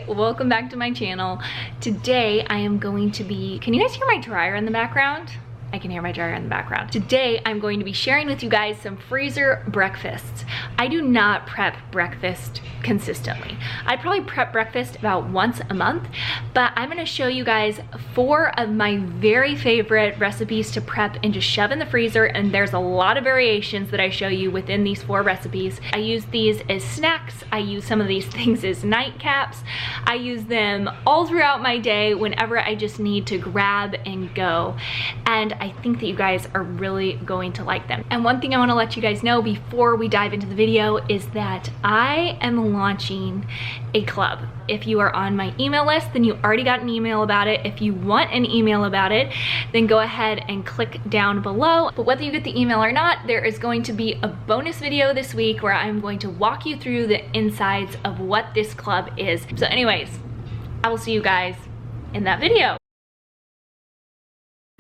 welcome back to my channel. Today I am going to be, can you guys hear my dryer in the background? I can hear my dryer in the background. Today I'm going to be sharing with you guys some freezer breakfasts. I do not prep breakfast consistently. I probably prep breakfast about once a month, but I'm gonna show you guys 4 of my very favorite recipes to prep and just shove in the freezer, and there's a lot of variations that I show you within these 4 recipes. I use these as snacks. I use some of these things as nightcaps. I use them all throughout my day whenever I just need to grab and go. And I think that you guys are really going to like them. And one thing I want to let you guys know before we dive into the video is that I am launching a club. If you are on my email list, then you already got an email about it. If you want an email about it, then go ahead and click down below. But whether you get the email or not, there is going to be a bonus video this week where I'm going to walk you through the insides of what this club is. So anyways, I will see you guys in that video.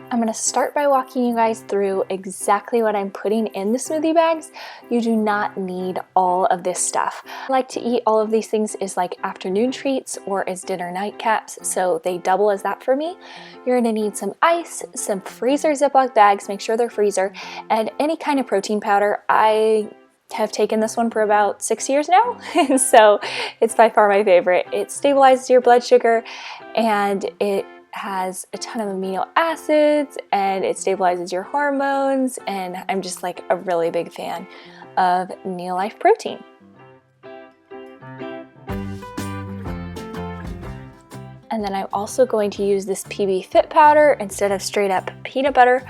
I'm gonna start by walking you guys through exactly what I'm putting in the smoothie bags. You do not need all of this stuff. I like to eat all of these things as like afternoon treats or as dinner nightcaps, so they double as that for me. You're gonna need some ice, some freezer Ziploc bags, make sure they're freezer, and any kind of protein powder. I have taken this one for about 6 years now, so it's by far my favorite. It stabilizes your blood sugar and it has a ton of amino acids and it stabilizes your hormones, and I'm just like a really big fan of Neolife protein. And then I'm also going to use this PB Fit powder instead of straight up peanut butter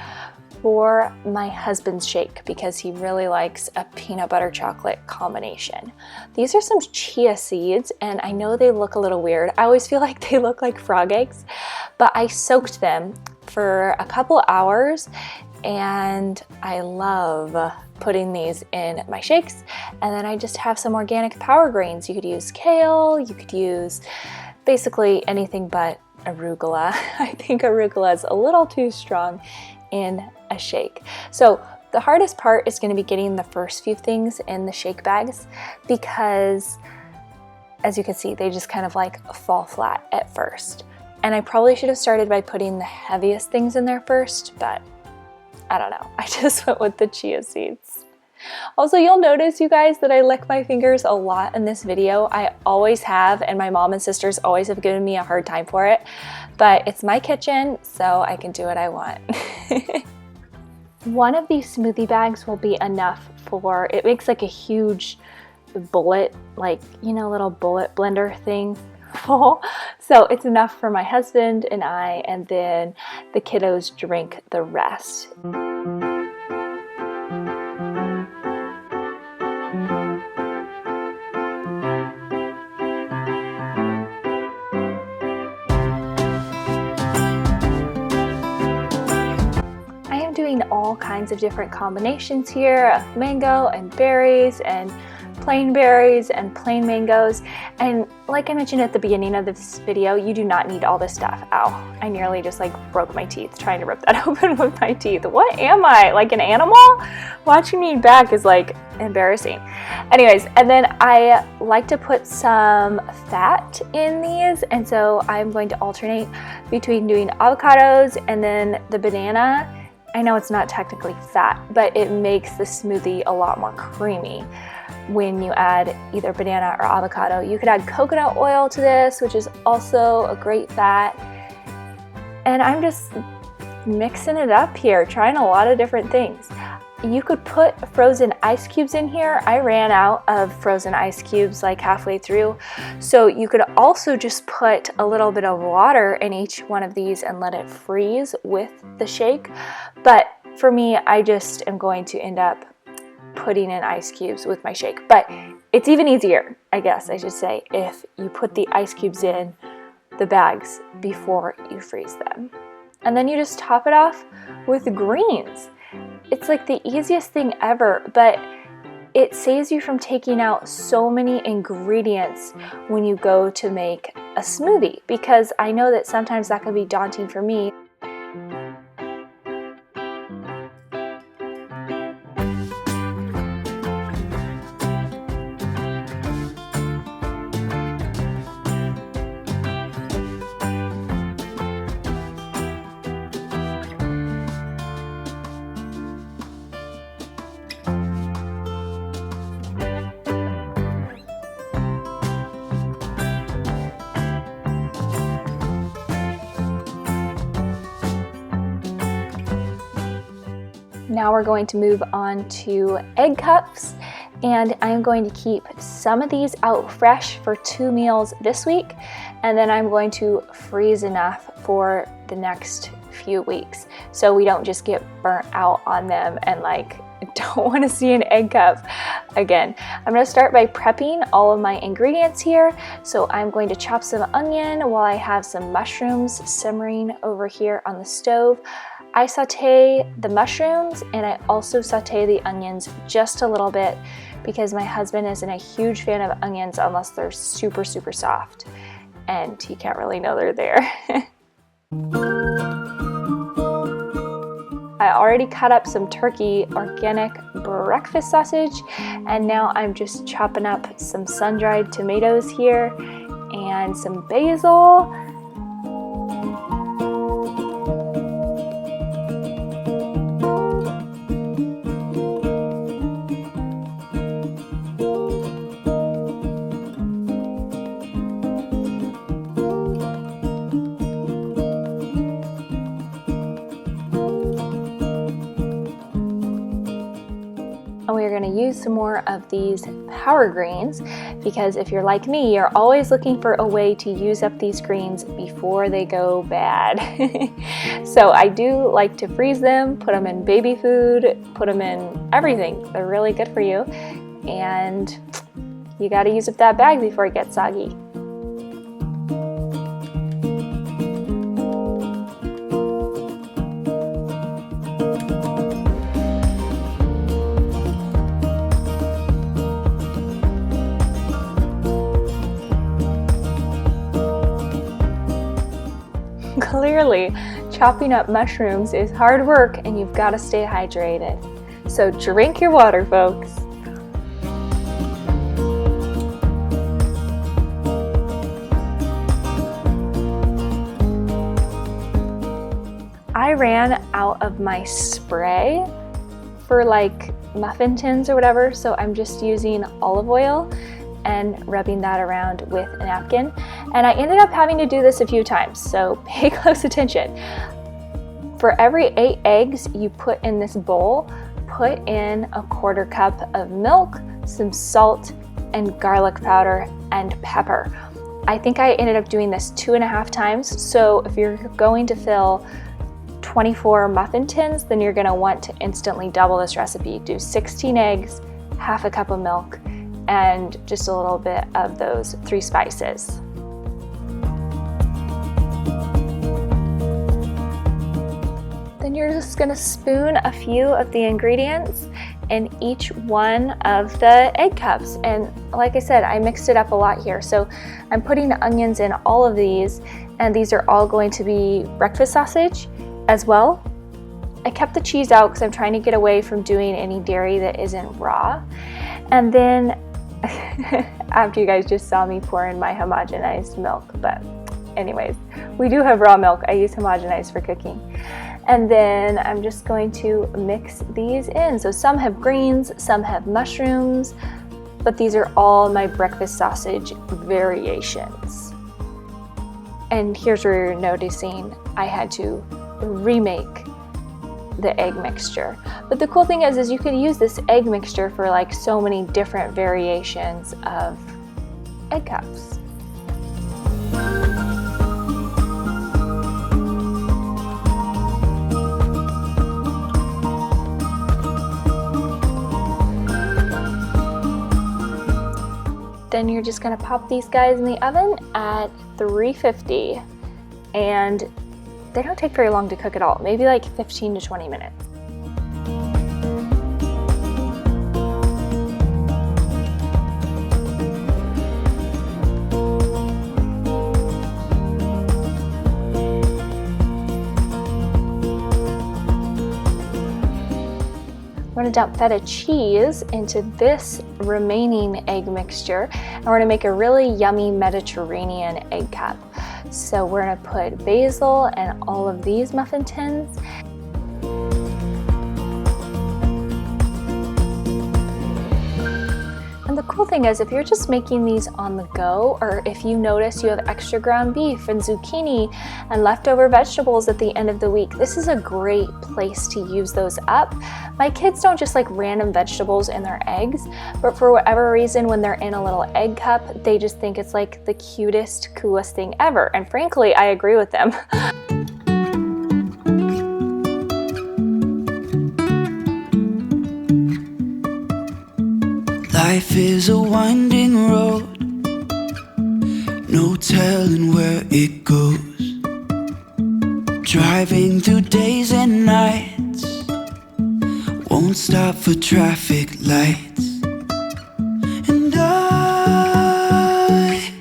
for my husband's shake because he really likes a peanut butter chocolate combination. These are some chia seeds, and I know they look a little weird. I always feel like they look like frog eggs, but I soaked them for a couple hours and I love putting these in my shakes. And then I just have some organic power grains. You could use kale, you could use basically anything but arugula. I think arugula is a little too strong in a shake. So the hardest part is going to be getting the first few things in the shake bags because, as you can see, they just kind of like fall flat at first. And I probably should have started by putting the heaviest things in there first, but I don't know. I just went with the chia seeds. Also, you'll notice, you guys, that I lick my fingers a lot in this video. I always have, and my mom and sisters always have given me a hard time for it, but it's my kitchen, so I can do what I want. One of these smoothie bags will be enough for, it makes like a huge bullet, like, you know, little bullet blender thing full. So it's enough for my husband and I, and then the kiddos drink the rest. Doing all kinds of different combinations here of mango and berries and plain berries and plain mangoes, and like I mentioned at the beginning of this video, you do not need all this stuff. Ow, I nearly just like broke my teeth trying to rip that open with my teeth. What am I, like an animal? Watching me back is like embarrassing. Anyways, and then I like to put some fat in these, and so I'm going to alternate between doing avocados and then the banana. I know it's not technically fat, but it makes the smoothie a lot more creamy when you add either banana or avocado. You could add coconut oil to this, which is also a great fat. And I'm just mixing it up here, trying a lot of different things. You could put frozen ice cubes in here. I ran out of frozen ice cubes like halfway through. So you could also just put a little bit of water in each one of these and let it freeze with the shake. But for me, I just am going to end up putting in ice cubes with my shake. But it's even easier, I guess I should say, if you put the ice cubes in the bags before you freeze them. And then you just top it off with greens. It's like the easiest thing ever, but it saves you from taking out so many ingredients when you go to make a smoothie, because I know that sometimes that can be daunting for me. Now we're going to move on to egg cups, and I'm going to keep some of these out fresh for 2 meals this week, and then I'm going to freeze enough for the next few weeks so we don't just get burnt out on them and like don't want to see an egg cup again. I'm going to start by prepping all of my ingredients here. So I'm going to chop some onion while I have some mushrooms simmering over here on the stove. I saute the mushrooms and I also saute the onions just a little bit because my husband isn't a huge fan of onions unless they're super soft, and he can't really know they're there. I already cut up some turkey organic breakfast sausage, and now I'm just chopping up some sun-dried tomatoes here and some basil. And we are going to use some more of these power greens because if you're like me, you're always looking for a way to use up these greens before they go bad. So I do like to freeze them, put them in baby food, put them in everything. They're really good for you. And you got to use up that bag before it gets soggy. Clearly, chopping up mushrooms is hard work and you've got to stay hydrated. So drink your water, folks. I ran out of my spray for like muffin tins or whatever, so I'm just using olive oil and rubbing that around with a napkin. And I ended up having to do this a few times, so pay close attention. For every 8 eggs you put in this bowl, put in a 1/4 cup of milk, some salt, and garlic powder and pepper. I think I ended up doing this 2.5 times, so if you're going to fill 24 muffin tins, then you're gonna want to instantly double this recipe. Do 16 eggs, 1/2 cup of milk, and just a little bit of those 3 spices. Then you're just gonna spoon a few of the ingredients in each one of the egg cups. And like I said, I mixed it up a lot here. So I'm putting the onions in all of these, and these are all going to be breakfast sausage as well. I kept the cheese out because I'm trying to get away from doing any dairy that isn't raw. And then after you guys just saw me pour in my homogenized milk, but anyways, we do have raw milk. I use homogenized for cooking. And then I'm just going to mix these in. So some have greens, some have mushrooms, but these are all my breakfast sausage variations. And here's where you're noticing I had to remake the egg mixture. But the cool thing is you can use this egg mixture for like so many different variations of egg cups. Then you're just gonna pop these guys in the oven at 350, and they don't take very long to cook at all, maybe like 15 to 20 minutes. We're gonna dump feta cheese into this remaining egg mixture, and we're gonna make a really yummy Mediterranean egg cup. So we're gonna put basil in all of these muffin tins. And the cool thing is, if you're just making these on the go, or if you notice you have extra ground beef and zucchini and leftover vegetables at the end of the week, this is a great place to use those up. My kids don't just like random vegetables in their eggs, but for whatever reason, when they're in a little egg cup, they just think it's like the cutest, coolest thing ever. And frankly, I agree with them. Life is a winding road, no telling where it goes. Driving through days and nights, won't stop for traffic lights. And I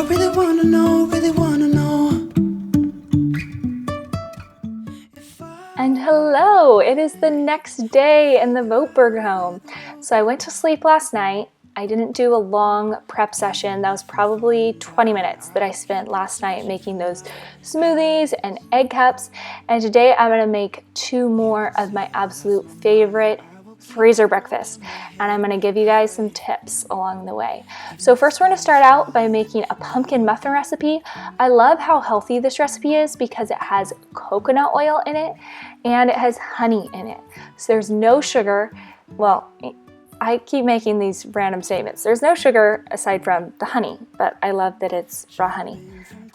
really wanna know, And hello, it is the next day in the Votberg home. So I went to sleep last night. I didn't do a long prep session. That was probably 20 minutes that I spent last night making those smoothies and egg cups. And today I'm gonna make 2 more of my absolute favorite freezer breakfast, and I'm going to give you guys some tips along the way. So first we're going to start out by making a pumpkin muffin recipe. I love how healthy this recipe is because it has coconut oil in it and it has honey in it. So there's no sugar. Well, I keep making these random statements. There's no sugar aside from the honey, but I love that it's raw honey.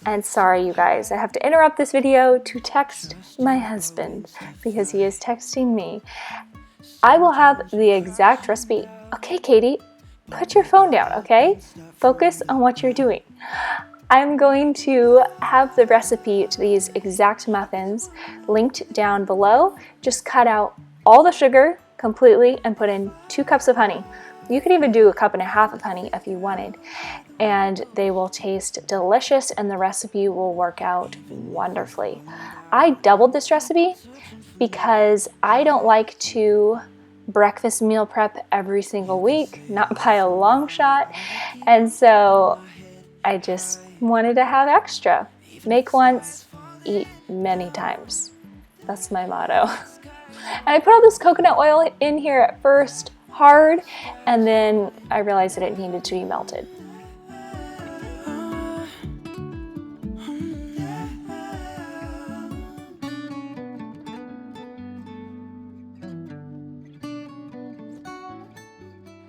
And sorry you guys, I have to interrupt this video to text my husband because he is texting me. I will have the exact recipe. Okay, Katie, put your phone down, okay? Focus on what you're doing. I'm going to have the recipe to these exact muffins linked down below. Just cut out all the sugar completely and put in 2 cups of honey. You could even do 1.5 cups of honey if you wanted. And they will taste delicious and the recipe will work out wonderfully. I doubled this recipe because I don't like to breakfast meal prep every single week, not by a long shot. And so I just wanted to have extra. Make once, eat many times. That's my motto. And I put all this coconut oil in here at first hard, and then I realized that it needed to be melted.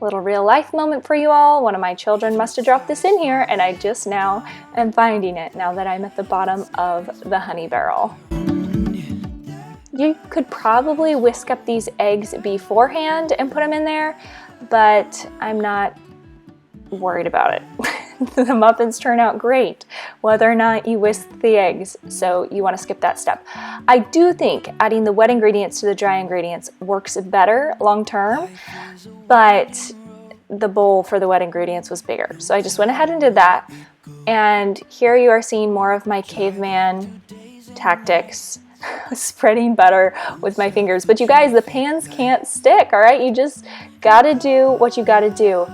Little real life moment for you all. One of my children must have dropped this in here and I just now am finding it now that I'm at the bottom of the honey barrel. You could probably whisk up these eggs beforehand and put them in there, but I'm not worried about it. The muffins turn out great whether or not you whisk the eggs, so you want to skip that step. I do think adding the wet ingredients to the dry ingredients works better long term, but the bowl for the wet ingredients was bigger, so I just went ahead and did that. And here you are seeing more of my caveman tactics, spreading butter with my fingers. But you guys, the pans can't stick, all right? You just gotta do what you gotta do.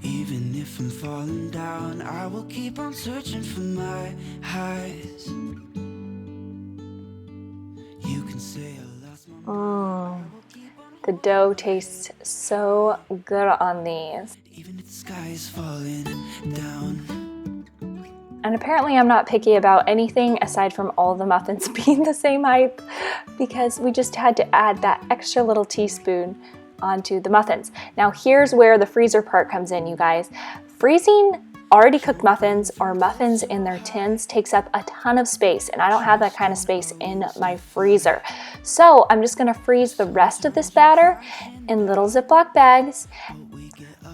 Even if I'm falling down, I will keep on searching for my highs. You can say I lost my The dough tastes so good on these. even if the sky is falling down. And apparently I'm not picky about anything aside from all the muffins being the same height, because we just had to add that extra little teaspoon onto the muffins. Now here's where the freezer part comes in, you guys. Freezing already cooked muffins or muffins in their tins takes up a ton of space, and I don't have that kind of space in my freezer. So I'm just gonna freeze the rest of this batter in little Ziploc bags.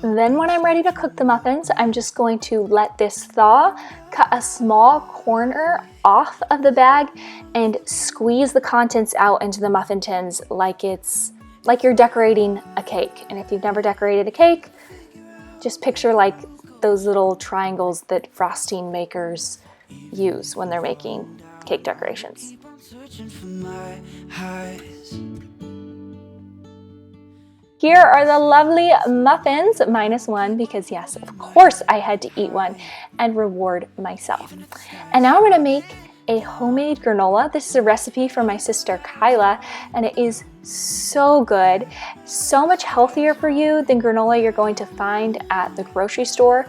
Then when I'm ready to cook the muffins, I'm just going to let this thaw, cut a small corner off of the bag, and squeeze the contents out into the muffin tins like you're decorating a cake. And if you've never decorated a cake, just picture like those little triangles that frosting makers use when they're making cake decorations. Here are the lovely muffins, -1, because yes, of course I had to eat one and reward myself. And now I'm gonna make a homemade granola. This is a recipe from my sister Kyla, and it is so good, so much healthier for you than granola you're going to find at the grocery store,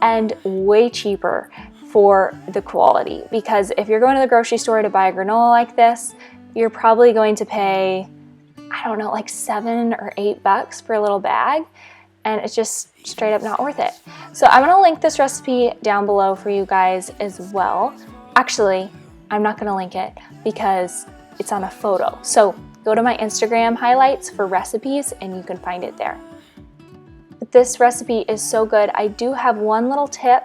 and way cheaper for the quality. Because if you're going to the grocery store to buy a granola like this, you're probably going to pay, I don't know, like $7 or $8 for a little bag, and it's just straight up not worth it. So I'm gonna link this recipe down below for you guys as well. Actually, I'm not gonna link it because it's on a photo. So go to my Instagram highlights for recipes and you can find it there. But this recipe is so good. I do have one little tip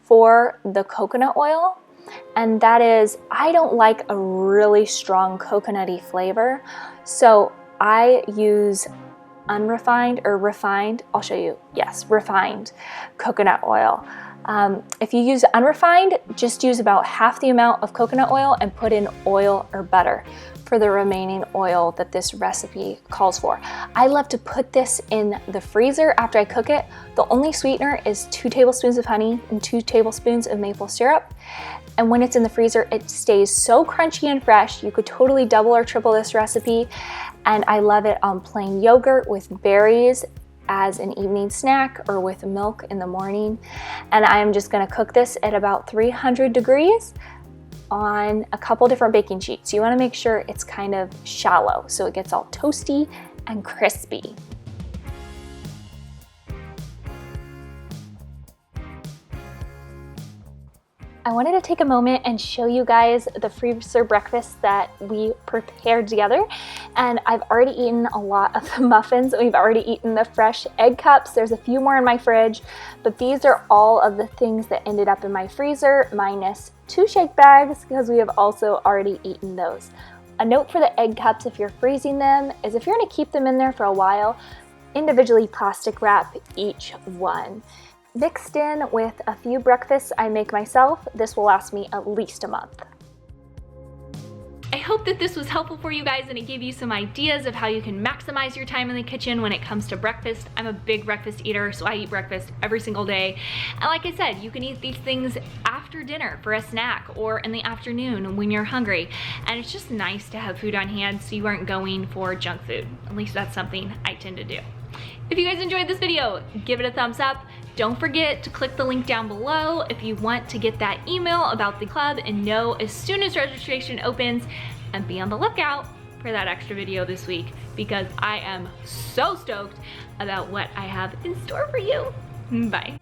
for the coconut oil, and that is I don't like a really strong coconutty flavor. So I use unrefined or refined, I'll show you, yes, refined coconut oil. If you use unrefined, just use about half the amount of coconut oil and put in oil or butter for the remaining oil that this recipe calls for. I love to put this in the freezer after I cook it. The only sweetener is 2 tablespoons of honey and 2 tablespoons of maple syrup. And when it's in the freezer, it stays so crunchy and fresh. You could totally double or triple this recipe. And I love it on plain yogurt with berries as an evening snack or with milk in the morning. And I'm just gonna cook this at about 300 degrees on a couple different baking sheets. You wanna make sure it's kind of shallow so it gets all toasty and crispy. I wanted to take a moment and show you guys the freezer breakfast that we prepared together. And I've already eaten a lot of the muffins. We've already eaten the fresh egg cups. There's a few more in my fridge, but these are all of the things that ended up in my freezer, minus 2 shake bags, because we have also already eaten those. A note for the egg cups, if you're freezing them, is if you're gonna keep them in there for a while, individually plastic wrap each one. Mixed in with a few breakfasts I make myself, this will last me at least a month. I hope that this was helpful for you guys and it gave you some ideas of how you can maximize your time in the kitchen when it comes to breakfast. I'm a big breakfast eater, so I eat breakfast every single day. And like I said, you can eat these things after dinner for a snack or in the afternoon when you're hungry. And it's just nice to have food on hand so you aren't going for junk food. At least that's something I tend to do. If you guys enjoyed this video, give it a thumbs up. Don't forget to click the link down below if you want to get that email about the club and know as soon as registration opens, and be on the lookout for that extra video this week because I am so stoked about what I have in store for you. Bye.